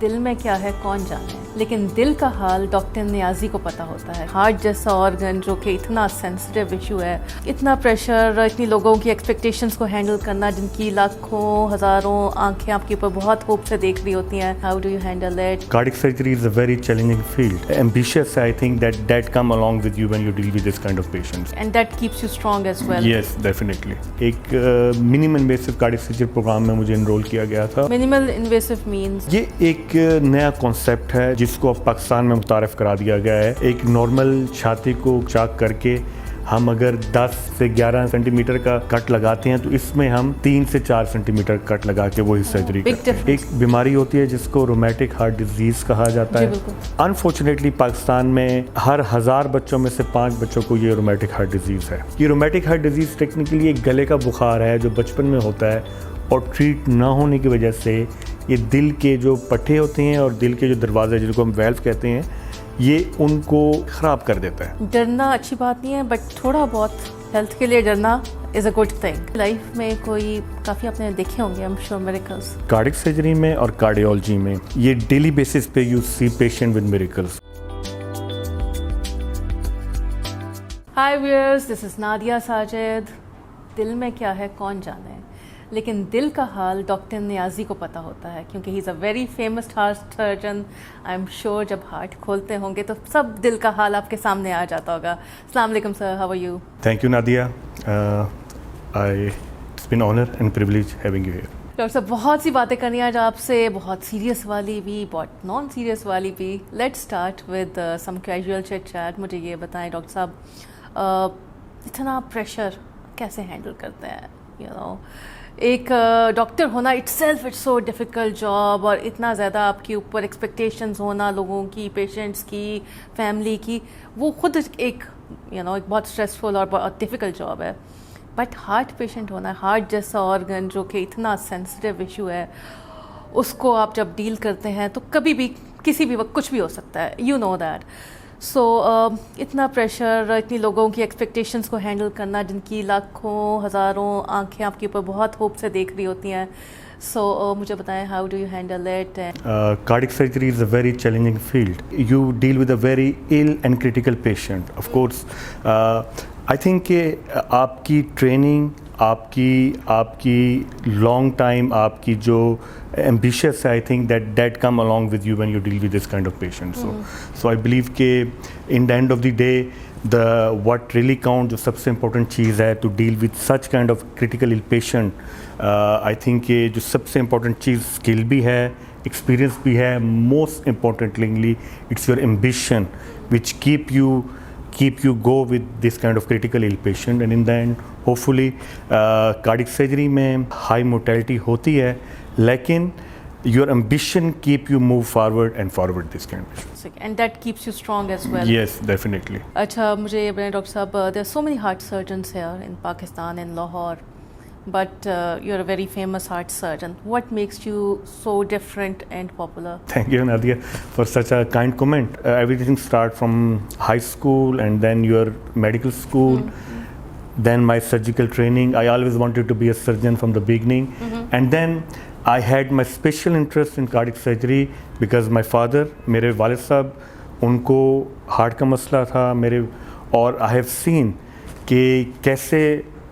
دل میں کیا ہے کون جانے، لیکن دل کا حال ڈاکٹر نیازی کو پتہ ہوتا ہے. ہارٹ جیسا آرگن جو کہ اتنا سینسٹیو ایشو ہے، اتنا پریشر، اتنی لوگوں کی ایکسپیکٹیشنس کو ہینڈل کرنا، جن کی لاکھوں ہزاروں آنکھیں آپ کے اوپر بہت ہوپ سے دیکھ رہی ہوتی ہیں. How do you handle it? Cardiac surgery is a very challenging field. Ambitious, I think that come along with you when you deal with this kind of patients. And that keeps you strong as well. Yes, definitely. ایک minimum invasive cardiac surgery پروگرام میں مجھے انرول کیا گیا تھا. Minimal invasive means یہ ایک نیا کانسیپٹ ہے جس کو اب پاکستان میں متعارف کرا دیا گیا ہے. ایک نارمل چھاتی کو چاک کر کے ہم اگر 10 سے 11 سینٹی میٹر کا کٹ لگاتے ہیں تو اس میں ہم 3 سے 4 سینٹی میٹر کٹ لگا کے وہی سرجری کرتے ہیں. ایک بیماری ہوتی ہے جس کو رومیٹک ہارٹ ڈیزیز کہا جاتا ہے. انفارچونیٹلی پاکستان میں ہر 1000 بچوں میں سے 5 بچوں کو یہ رومیٹک ہارٹ ڈیزیز ہے. یہ رومیٹک ہارٹ ڈیزیز ٹیکنیکلی ایک گلے کا بخار ہے جو بچپن میں ہوتا ہے اور ٹریٹ نہ ہونے کی وجہ سے یہ دل کے جو پٹھے ہوتے ہیں اور دل کے جو دروازے جن کو ہم ویلو کہتے ہیں یہ ان کو خراب کر دیتا ہے. ڈرنا اچھی بات نہیں ہے، بٹ تھوڑا بہت ہیلتھ کے لیے ڈرنا is a good thing. Life میں کوئی کافی آپ نے دیکھے ہوں گے I'm sure miracles cardiac surgery میں اور کارڈیولوجی میں. یہ ڈیلی بیسس پہ you see patient with miracles. Hi viewers, this is Nadia Sajid. دل میں کیا ہے کون جانے، لیکن دل کا حال ڈاکٹر نیازی کو پتہ ہوتا ہے کیونکہ he is a very famous heart surgeon. I am sure جب ہارٹ کھولتے ہوں گے تو سب دل کا حال آپ کے سامنے آ جاتا ہوگا. السلام علیکم sir, how are you? Thank you Nadia. It's been honour and privilege having you here. Doctor صاحب بہت سی باتیں کرنی آج آپ سے، بہت سیریس والی بھی، بہت نان سیریس والی بھی. Let's start with some casual chit chat. مجھے یہ بتائیں ڈاکٹر صاحب، اتنا پریشر کیسے ہینڈل کرتے ہیں؟ یو نو ایک ڈاکٹر ہونا itself it's so difficult job, اور اتنا زیادہ آپ کے اوپر ایکسپیکٹیشنز ہونا لوگوں کی، پیشنٹس کی، فیملی کی، وہ خود ایک ایک بہت اسٹریسفل اور بہت ڈیفیکلٹ جاب ہے. بٹ ہارٹ پیشنٹ ہونا، ہارٹ جیسا آرگن جو کہ اتنا سینسٹیو ایشو ہے، اس کو آپ جب ڈیل کرتے ہیں تو کبھی بھی کسی بھی وقت کچھ بھی ہو سکتا ہے. You know that. سو اتنا پریشر، اتنی لوگوں کی ایکسپیکٹیشنس کو ہینڈل کرنا، جن کی لاکھوں ہزاروں آنکھیں آپ کے اوپر بہت ہوپ سے دیکھ رہی ہوتی ہیں. سو مجھے بتائیں how do you handle it? Cardiac surgery is a very challenging field. You deal with a very ill and critical patient. Of course, I think کہ آپ کی ٹریننگ، آپ کی لانگ ٹائم، آپ کی جو ایمبیشیس ہے، I think that come along with you when you deal with this kind of patient. So I believe کہ in the end of the day what really count، جو سب سے important چیز ہے to deal with such kind of critical ill patient. I think کہ جو سب سے important چیز skill بھی ہے، ایکسپیرئنس بھی ہے. Most importantly it's your ambition which keep you go with this kind of critical ill patient. And in the end hopefully cardiac surgery میں high mortality ہوتی ہے، لیکن your ambition keep you move forward this kind of patient. And that keeps you strong as well. Yes, definitely. اچھا مجھے یہ بتائیں doctor صاحب، there are so many heart surgeons here in Pakistan, in Lahore, but you're a very famous heart surgeon. What makes you so different and popular? Thank you, Nadia, for such a kind comment. Everything starts from high school and then your medical school, then my surgical training. I always wanted to be a surgeon from the beginning. And then I had my special interest in cardiac surgery because my father, میرے والد صاحب، ان کو heart کا مسئلہ تھا میرے، اور I have seen کہ کیسے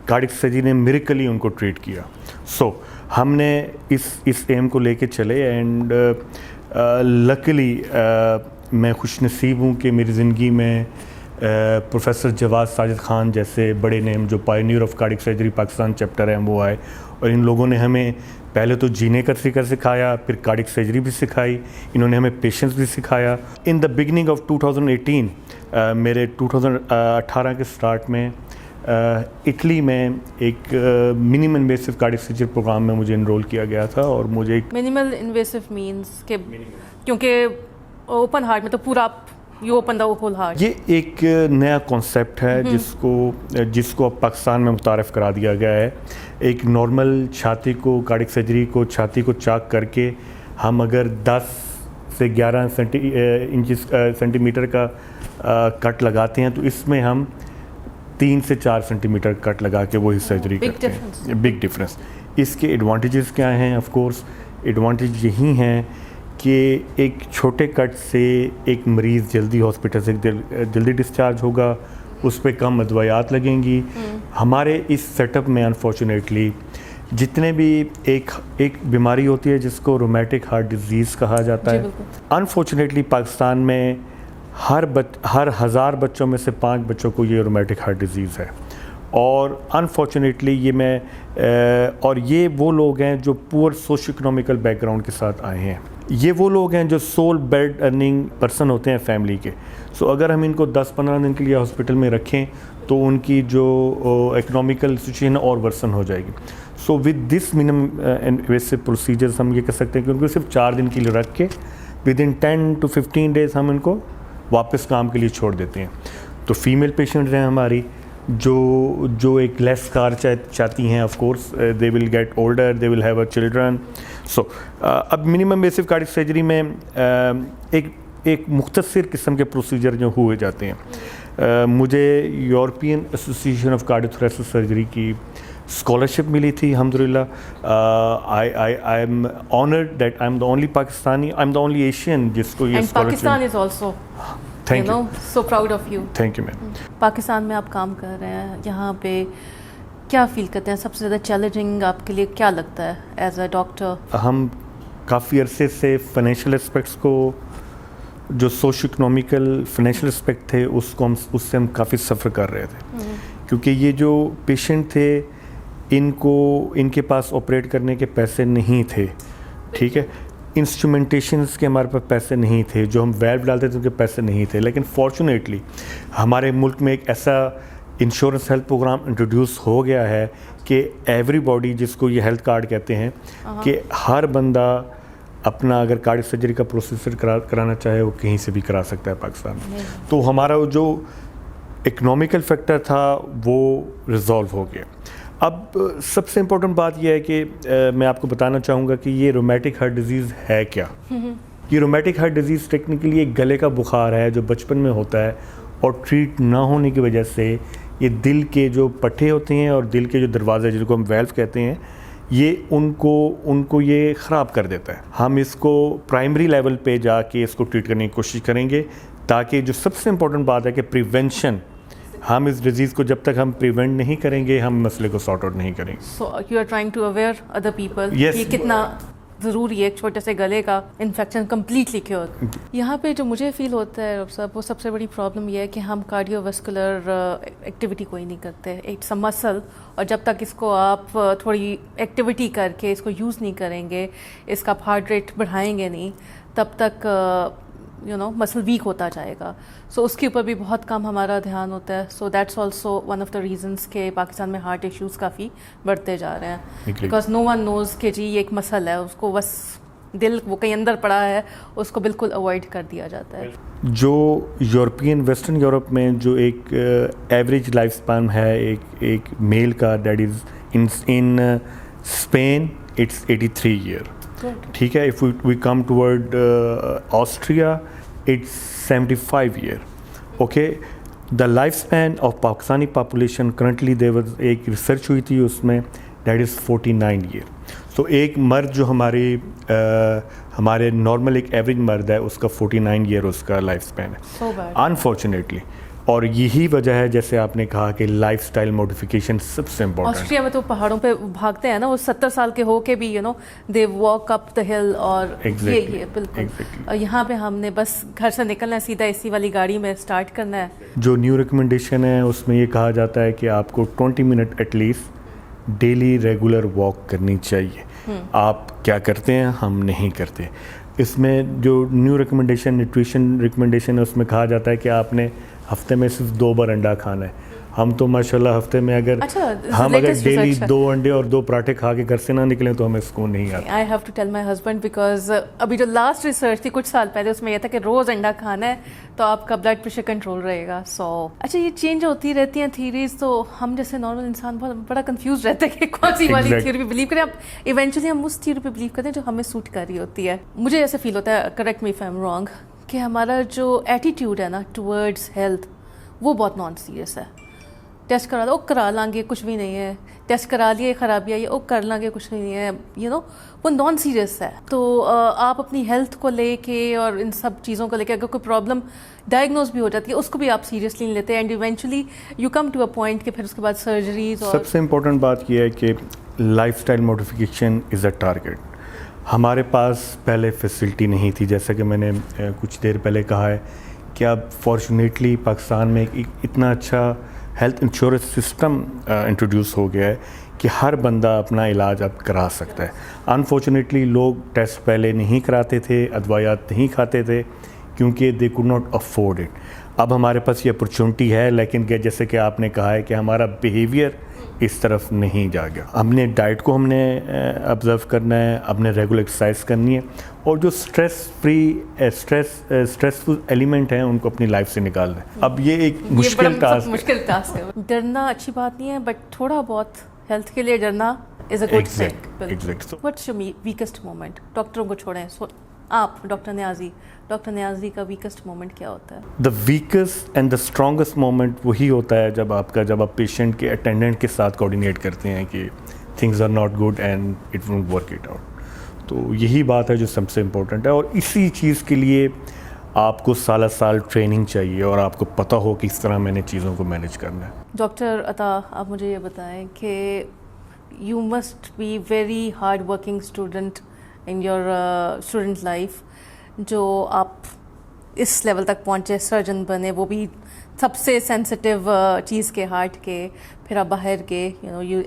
کارڈک سرجری نے میریکلی ان کو ٹریٹ کیا. سو ہم نے اس ایم کو لے کے چلے، اینڈ لکلی میں خوش نصیب ہوں کہ میری زندگی میں پروفیسر جواد ساجد خان جیسے بڑے نیم جو pioneer of cardiac surgery Pakistan chapter ہیں وہ آئے، اور ان لوگوں نے ہمیں پہلے تو جینے کا طریقہ سکھایا، پھر کارڈک سرجری بھی سکھائی. انہوں نے ہمیں پیشنس بھی سکھایا. ان دا بگننگ آف 2018، میرے 2018 کے سٹارٹ میں اٹلی میں ایک minimal invasive cardiac surgery program میں مجھے انرول کیا گیا تھا. اور مجھے منیمل انویسو مینس کہ کیونکہ اوپن ہارٹ میں تو پورا you open the whole heart. یہ ایک نیا کانسیپٹ ہے جس کو اب پاکستان میں متعارف کرا دیا گیا ہے. ایک نارمل چھاتی کو، کارڈیک سرجری کو، چھاتی کو چاک کر کے ہم اگر 10 سے 11 سینٹی میٹر کا کٹ لگاتے ہیں تو اس میں ہم 3 سے 4 سینٹی میٹر کٹ لگا کے وہی سرجری کرتے ہیں. Big difference. اس کے ایڈوانٹیجز کیا ہیں؟ آف کورس ایڈوانٹیج یہی ہیں کہ ایک چھوٹے کٹ سے ایک مریض جلدی ہاسپٹل سے جلدی ڈسچارج ہوگا, اس پہ کم ادویات لگیں گی. ہمارے اس سیٹ اپ میں انفارچونیٹلی جتنے بھی ایک بیماری ہوتی ہے جس کو رومیٹک ہارٹ ڈیزیز کہا جاتا ہے, انفارچونیٹلی پاکستان میں ہر 1000 بچوں میں سے 5 بچوں کو یہ رومیٹک ہارٹ ڈیزیز ہے. اور انفارچونیٹلی یہ وہ لوگ ہیں جو پور سوشو اکنامیکل بیک گراؤنڈ کے ساتھ آئے ہیں. یہ وہ لوگ ہیں جو سول بیڈ ارننگ پرسن ہوتے ہیں فیملی کے. سو اگر ہم ان کو 10-15 دن کے لیے ہاسپٹل میں رکھیں تو ان کی جو اکنامیکل سچویشن اور ورسن ہو جائے گی. So with this minimum invasive procedures ہم یہ کہہ سکتے ہیں کہ ان کو صرف 4 دن کے لیے رکھ کے ود ان 10 to 15 days ہم ان کو واپس کام کے لیے چھوڑ دیتے ہیں. تو فیمیل پیشنٹس ہیں ہماری جو ایک لیس کار چاہتی ہیں, of course they will get older, they will have a children. So اب منیمم بیسو کارڈک سرجری میں ایک مختصر قسم کے پروسیجر جو ہوئے جاتے ہیں. مجھے یورپین ایسوسیشن آف کارڈیوتھوریسک سرجری کی اسکالرشپ ملی تھی الحمدللہ. I am honoured that I am the only Pakistani, I am the only Asian جس کو یہ scholarship. Thank you. So proud of you. Thank you, ma'am. Pakistan میں آپ کام کر رہے ہیں, یہاں پہ کیا فیل کرتے ہیں, سب سے زیادہ چیلنجنگ آپ کے لیے کیا لگتا ہے ایز اے ڈاکٹر؟ ہم کافی عرصے سے فائنینشیل اسپیکٹس کو, جو سوشو اکنامیکل فائنینشیل اسپیکٹ تھے اس سے ہم کافی سفر کر رہے تھے, کیونکہ یہ جو پیشنٹ تھے ان کے پاس آپریٹ کرنے کے پیسے نہیں تھے. ٹھیک ہے, انسٹرومنٹیشنس کے ہمارے پاس پیسے نہیں تھے, جو ہم ویلو ڈالتے تھے ان کے پیسے نہیں تھے. لیکن فارچونیٹلی ہمارے ملک میں ایک ایسا انشورنس ہیلتھ پروگرام انٹروڈیوس ہو گیا ہے کہ ایوری باڈی, جس کو یہ ہیلتھ کارڈ کہتے ہیں, کہ ہر بندہ اپنا اگر کارڈک سرجری کا پروسیسر کرانا چاہے وہ کہیں سے بھی کرا سکتا ہے پاکستان میں. تو ہمارا جو اکنامیکل فیکٹر تھا وہ ریزالو ہو گیا. اب سب سے امپورٹنٹ بات یہ ہے کہ میں آپ کو بتانا چاہوں گا کہ یہ رومیٹک ہارٹ ڈیزیز ہے کیا. یہ رومیٹک ہارٹ ڈیزیز ٹیکنیکلی ایک گلے کا بخار ہے جو بچپن میں ہوتا ہے, اور ٹریٹ نہ ہونے کی وجہ سے یہ دل کے جو پٹھے ہوتے ہیں اور دل کے جو دروازے جن کو ہم ویلو کہتے ہیں, یہ ان کو یہ خراب کر دیتا ہے. ہم اس کو پرائمری لیول پہ جا کے اس کو ٹریٹ کرنے کی کوشش کریں گے, تاکہ جو سب سے امپورٹنٹ بات ہے کہ پریونشن, ہم اس ڈیزیز کو جب تک ہم پریونٹ نہیں کریں گے ہم مسئلے کو سارٹ آؤٹ نہیں کریں گے. So you are trying to aware other people یہ کتنا ضروری ہے ایک چھوٹے سے گلے کا انفیکشن کمپلیٹلی کیور. یہاں پہ جو مجھے فیل ہوتا ہے صاحب, وہ سب سے بڑی پرابلم یہ ہے کہ ہم کارڈیو ویسکولر ایکٹیویٹی کوئی نہیں کرتے. اٹس اے مسل, اور جب تک اس کو آپ تھوڑی ایکٹیویٹی کر کے اس کو یوز نہیں کریں گے, اس کا ہارٹ ریٹ بڑھائیں گے نہیں, تب تک مسل ویک ہوتا جائے گا. سو اس کے اوپر بھی بہت کم ہمارا دھیان ہوتا ہے. So that's also one of the reasons کہ پاکستان میں ہارٹ ایشوز کافی بڑھتے جا رہے ہیں, بیکاز نو ون نوز کہ جی یہ ایک مسل ہے, اس کو بس دل وہ کہیں اندر پڑا ہے, اس کو بالکل اوائڈ کر دیا جاتا ہے. جو یورپین ویسٹرن یورپ میں جو ایک ایوریج لائف اسپین ہے ایک میل کا, that is in Spain it's 83 year. ٹھیک ہے, if we come toward Austria it's 75 year. Okay, the life span of Pakistani population currently there was ایک ریسرچ ہوئی تھی اس میں, دیٹ از 49 ایئر. سو ایک مرد جو ہمارے نارمل ایک ایوریج مرد ہے اس کا 49 ایئر اس کا لائف اسپین ہے انفارچونیٹلی. اور یہی وجہ ہے جیسے آپ نے کہا کہ لائف سٹائل موڈیفیکیشن سب سے امپورٹنٹ. آسٹریا میں تو پہاڑوں پہ بھاگتے ہیں نا, وہ 70 سال کے ہو کے بھی دے واک اپ دا ہل, اور یہ بالکل. یہاں پہ ہم نے بس گھر سے نکلنا ہے, سیدھا اے سی والی گاڑی میں اسٹارٹ کرنا ہے. جو نیو ریکمنڈیشن ہے اس میں یہ کہا جاتا ہے کہ آپ کو 20 minute at least daily regular walk کرنی چاہیے. آپ کیا کرتے ہیں, ہم نہیں کرتے. اس میں جو نیو ریکمنڈیشن نیوٹریشن ریکمنڈیشن ہے اس میں کہا جاتا ہے کہ آپ نے ہفتے میں صرف 2 بار انڈا کھانا ہے. ہم تو ماشاءاللہ ہفتے میں اگر ڈیلی 2 انڈے اور 2 پراٹھے کھا کے گھر سے نہ نکلیں تو ہمیں سکون نہیں آتا. I have to tell my husband, because ابھی جو لاسٹ ریسرچ تھی کچھ سال پہلے اس میں یہ تھا کہ روز انڈا کھانا ہے تو آپ کا بلڈ پریشر کنٹرول رہے گا. سو اچھا, یہ چینج ہوتی رہتی ہیں تھیریز, تو ہم جیسے نارمل انسان بڑا کنفیوز رہتا ہے کہ کون سی والی تھیوری پہ بلیو کریں. اب ایونچولی ہم اس تھیوری پہ بلیو کرتے ہیں جو ہمیں سوٹ کر رہی ہوتی ہے. مجھے ایسا فیل ہوتا ہے, correct me if I am wrong, کہ ہمارا جو ایٹیٹیوڈ ہے نا ٹورڈز ہیلتھ وہ بہت نان سیریس ہے. ٹیسٹ کرا دو, کرا لیں گے, کچھ بھی نہیں ہے. ٹیسٹ کرا لیے, خرابی آئی, او کر لیں گے, کچھ نہیں ہے, وہ نان سیریس ہے. تو آپ اپنی ہیلتھ کو لے کے اور ان سب چیزوں کو لے کے اگر کوئی پرابلم ڈائگنوز بھی ہو جاتی ہے اس کو بھی آپ سیریسلی نہیں لیتے, and eventually you come to a point کہ پھر اس کے بعد سرجریز. اور سب سے امپورٹنٹ بات یہ ہے کہ life style modification is a target. ہمارے پاس پہلے فیسلٹی نہیں تھی, جیسا کہ میں نے کچھ دیر پہلے کہا ہے کہ اب فارچونیٹلی پاکستان میں اتنا اچھا ہیلتھ انشورنس سسٹم انٹروڈیوس ہو گیا ہے کہ ہر بندہ اپنا علاج اب کرا سکتا ہے. انفارچونیٹلی لوگ ٹیسٹ پہلے نہیں کراتے تھے, ادویات نہیں کھاتے تھے کیونکہ they could not afford it. اب ہمارے پاس یہ اپرچونٹی ہے, لیکن جیسے کہ آپ نے کہا ہے کہ ہمارا بیہیویئر اس طرف نہیں جا گیا. ہم نے ڈائٹ کو ہم نے آبزرو کرنا ہے, اپنے ریگولر ایکسرسائز کرنی ہے, اور جو اسٹریسفل ایلیمنٹ ہیں ان کو اپنی لائف سے نکالنا ہے. اب یہ ایک مشکل ٹاسک ہے. ڈرنا اچھی بات نہیں ہے, بٹ تھوڑا بہت ہیلتھ کے لیے ڈرنا is a good thing. What's your weakest moment? ڈاکٹروں کو چھوڑیں, آپ ڈاکٹر نیازی کا ویکسٹ مومنٹ کیا ہوتا ہے؟ دا ویکسٹ اینڈ دا اسٹرانگسٹ مومنٹ وہی ہوتا ہے جب آپ پیشنٹ کے اٹینڈنٹ کے ساتھ کوآرڈینیٹ کرتے ہیں کہ things are not good and it won't work it out. تو یہی بات ہے جو سب سے امپورٹنٹ ہے, اور اسی چیز کے لیے آپ کو سال ٹریننگ چاہیے اور آپ کو پتہ ہو کہ اس طرح میں نے چیزوں کو مینیج کرنا ہے. ڈاکٹر عطا, آپ مجھے یہ بتائیں کہ you must be very hard working student in your student life, جو آپ اس لیول تک پہنچے, سرجن بنے, وہ بھی سب سے سینسٹیو چیز کے, ہارٹ کے, پھر آپ باہر گئے,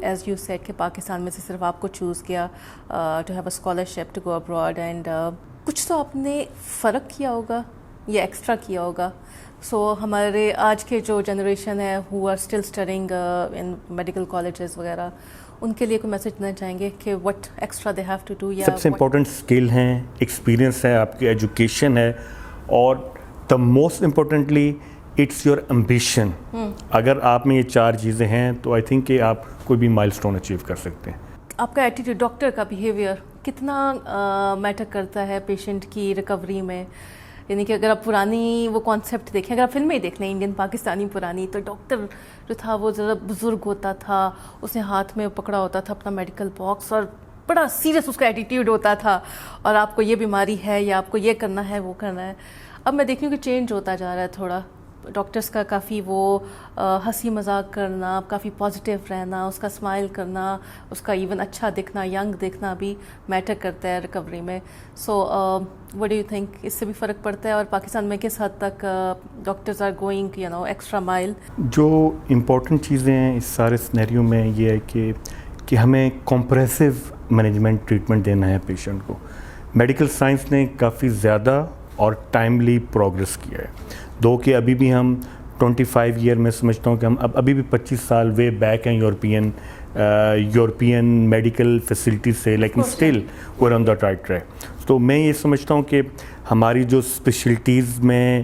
ایز یو سیڈ کہ پاکستان میں سے صرف آپ کو چوز کیا to have a scholarship to go abroad, and کچھ تو آپ نے فرق کیا ہوگا یا ایکسٹرا کیا ہوگا. سو ہمارے آج کے جو جنریشن ہے who are still studying in medical colleges وغیرہ, ان کے لیے کوئی میسج دینا چاہیں گے کہ what extra they have to do? یا سب سے امپورٹنٹ اسکل ہیں, ایکسپیرئنس ہے, آپ کی ایجوکیشن ہے, اور the most importantly it's your ambition. اگر آپ میں یہ 4 چیزیں ہیں تو آئی تھنک کہ آپ کوئی بھی مائل اسٹون اچیو کر سکتے ہیں. آپ کا ایٹیٹیوڈ, ڈاکٹر کا بیہیویئر کتنا میٹر کرتا ہے پیشنٹ کی ریکوری میں؟ یعنی کہ اگر آپ پرانی وہ کانسیپٹ دیکھیں, اگر آپ فلمیں دیکھ لیں انڈین پاکستانی پرانی, تو ڈاکٹر جو تھا وہ ذرا بزرگ ہوتا تھا, اس نے ہاتھ میں پکڑا ہوتا تھا اپنا میڈیکل باکس, اور بڑا سیریس اس کا ایٹیٹیوڈ ہوتا تھا, اور آپ کو یہ بیماری ہے یا آپ کو یہ کرنا ہے وہ کرنا ہے. اب میں دیکھ رہی ہوں کہ چینج ہوتا جا رہا ہے تھوڑا, ڈاکٹرس کا کافی وہ ہنسی مذاق کرنا, کافی پازیٹیو رہنا, اس کا اسمائل کرنا, اس کا ایون اچھا دکھنا, ینگ دکھنا بھی میٹر کرتا ہے ریکوری میں. So what do you think, اس سے بھی فرق پڑتا ہے؟ اور پاکستان میں کس حد تک ڈاکٹرز آر گوئنگ ایکسٹرا مائل؟ جو امپورٹنٹ چیزیں ہیں اس سارے سینیریو میں یہ ہے کہ ہمیں کمپریسو مینجمنٹ ٹریٹمنٹ دینا ہے پیشنٹ کو. میڈیکل سائنس نے کافی زیادہ اور ٹائملی پروگرس کیا ہے, دو کہ ابھی بھی ہم 25 ایئر میں سمجھتا ہوں کہ ہم ابھی بھی 25 سال وے بیک ہیں یورپین میڈیکل فیسلٹیز سے, لیکن still we are on the right track. تو میں یہ سمجھتا ہوں کہ ہماری جو اسپیشلٹیز میں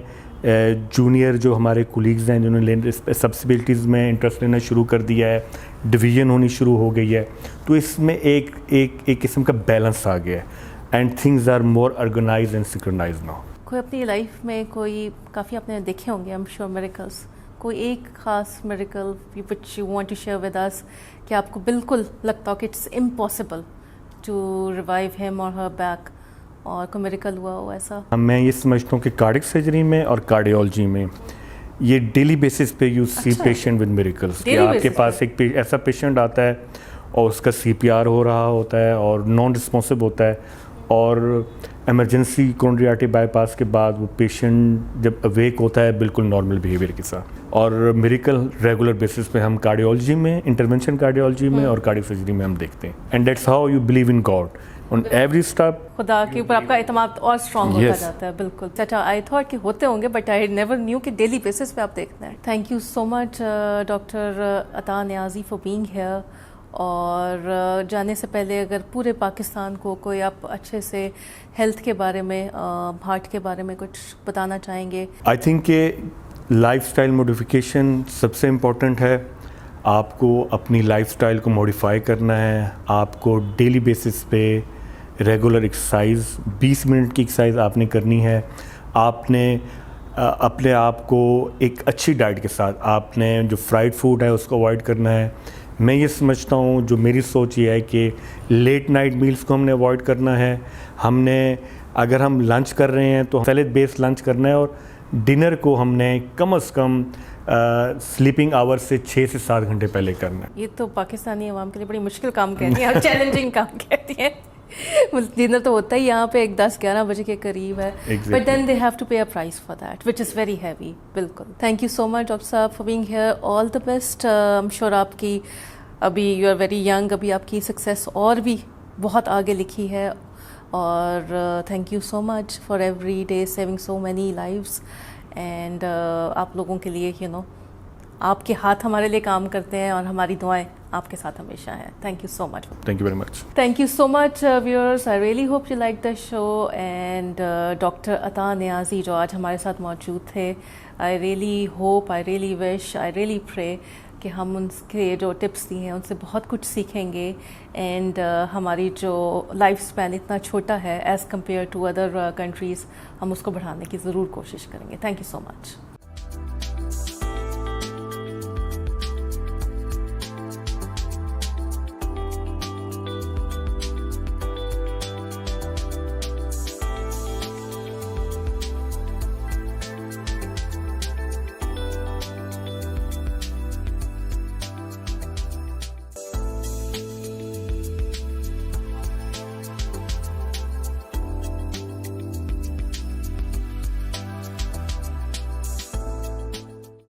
جونیئر جو ہمارے کولیگز ہیں جنہوں نے سب اسپیشلٹیز میں انٹرسٹ لینا شروع کر دیا ہے, ڈویژن ہونی شروع ہو گئی ہے, تو اس میں ایک قسم کا بیلنس آ گیا ہے, and things are more organize and synchronize now. کوئی اپنی لائف میں کوئی کافی آپ نے دیکھے ہوں گے ایم شیور میریکلس, کوئی ایک خاص miracle which you want to share with us کہ آپ کو بالکل لگتا ہو کہ اٹس امپاسبل ٹو ریوائیو ہم اور ہر بیک, اور کوئی میریکل ہوا ہو ایسا؟ میں یہ سمجھتا ہوں کہ کارڈک سرجری میں اور کارڈیولوجی میں یہ ڈیلی بیسس پہ you see patient with miracles, کہ آپ کے پاس ایک ایسا پیشنٹ آتا ہے اور اس کا CPR ہو رہا ہوتا ہے اور نان رسپانسو ہوتا ہے, اور ایمرجنسی کورونری آرٹری بائی پاس کے بعد وہ پیشنٹ جب اویک ہوتا ہے بالکل نارمل بیہیویئر کے ساتھ. اور میریکل ریگولر بیسس پہ ہم کارڈیولوجی میں, انٹرونشن کارڈیولوجی میں اور کارڈیک سرجری میں ہم دیکھتے ہیں, and that's how you believe in God on every step. خدا کے اوپر آپ کا اعتماد اور اسٹرانگ ہوتا جاتا ہے. بالکل. اچھا, آئی تھاٹ کہ ہوتے ہوں گے, بٹ آئی نیور نیو کہ ڈیلی بیسس پہ آپ دیکھتے ہیں. Thank you so much doctor عطا نیازی فار بینگ ہیئر. اور جانے سے پہلے اگر پورے پاکستان کو کوئی آپ اچھے سے ہیلتھ کے بارے میں, ہارٹ کے بارے میں کچھ بتانا چاہیں گے؟ آئی تھنک کہ لائف اسٹائل موڈیفیکیشن سب سے امپورٹنٹ ہے. آپ کو اپنی لائف اسٹائل کو موڈیفائی کرنا ہے. آپ کو ڈیلی بیسس پہ ریگولر ایکسرسائز 20 منٹ کی ایکسرسائز آپ نے کرنی ہے. آپ نے اپنے آپ کو ایک اچھی ڈائٹ کے ساتھ, آپ نے جو فرائڈ فوڈ ہے اس کو اوائڈ کرنا ہے, میں یہ سمجھتا ہوں, جو میری سوچ یہ ہے کہ لیٹ نائٹ میلز کو ہم نے اوائڈ کرنا ہے. ہم نے اگر ہم لنچ کر رہے ہیں تو سیلڈ بیس لنچ کرنا ہے, اور ڈنر کو ہم نے کم از کم سلیپنگ آور سے 6 سے 7 گھنٹے پہلے کرنا ہے. یہ تو پاکستانی عوام کے لیے بڑی مشکل کام کہتی ہیں, چیلنجنگ کام کہتی ہیں. ڈنر تو ہوتا ہی یہاں پہ ایک 10-11 بجے کے قریب ہے, but then they have to pay a price for that which is very heavy. بالکل. Thank you so much doctor صاحب for being here. All the best. I am sure آپ کی ابھی یو آر ویری ینگ, ابھی آپ کی success اور بھی بہت آگے لکھی ہے, اور thank you so much for every day saving so many lives. And آپ لوگوں کے لیے آپ کے ہاتھ ہمارے لیے کام کرتے ہیں, اور ہماری دعائیں آپ کے ساتھ ہمیشہ ہیں. Thank you so much. Thank you very much. Thank you so much viewers. I really hope you like the show. And doctor عطا نیازی جو آج ہمارے ساتھ موجود تھے, I really hope, I really wish, I really پرے کہ ہم ان کے جو ٹپس دی ہیں ان سے بہت کچھ سیکھیں گے. اینڈ ہماری جو لائف اسپین اتنا چھوٹا ہے as compare to other countries, ہم اس کو بڑھانے کی ضرور کوشش کریں گے. Thank you so much.